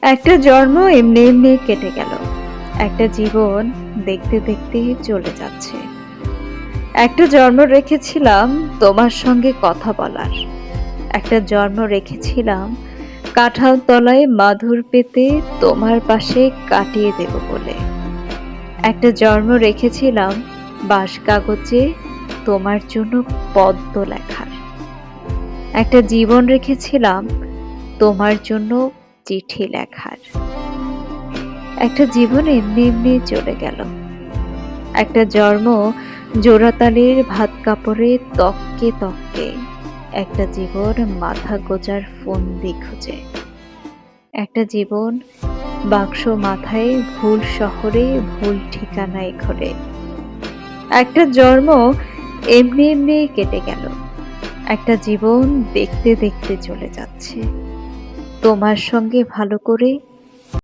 একটা জন্ম এমনি এমনি কেটে গেল। একটা জীবন দেখতে দেখতে চলে যাচ্ছে। একটা জন্ম রেখেছিলাম তোমার সঙ্গে কথা বলার। একটা জন্ম রেখেছিলাম কাঁঠাল তলায় মাদুর পেতে তোমার পাশে কাটিয়ে দেব বলে। একটা জন্ম রেখেছিলাম বাঁশ কাগজে তোমার জন্য পদ্ম লেখার। একটা জীবন রেখেছিলাম তোমার জন্য চিঠি লেখার। একটা জীবন এমনি এমনি চলে গেল। একটা জন্ম জোড়াতালির ভাত কাপড়ে তককে তককে। একটা জীবন মাথা গোজার ফন্দি খুঁজে। একটা জীবন বাক্স মাথায় ভুল শহরে ভুল ঠিকানায় ঘোরে। একটা জন্ম এমনি এমনি কেটে গেল। একটা জীবন দেখতে দেখতে চলে যাচ্ছে। তোমার সঙ্গে ভালো করে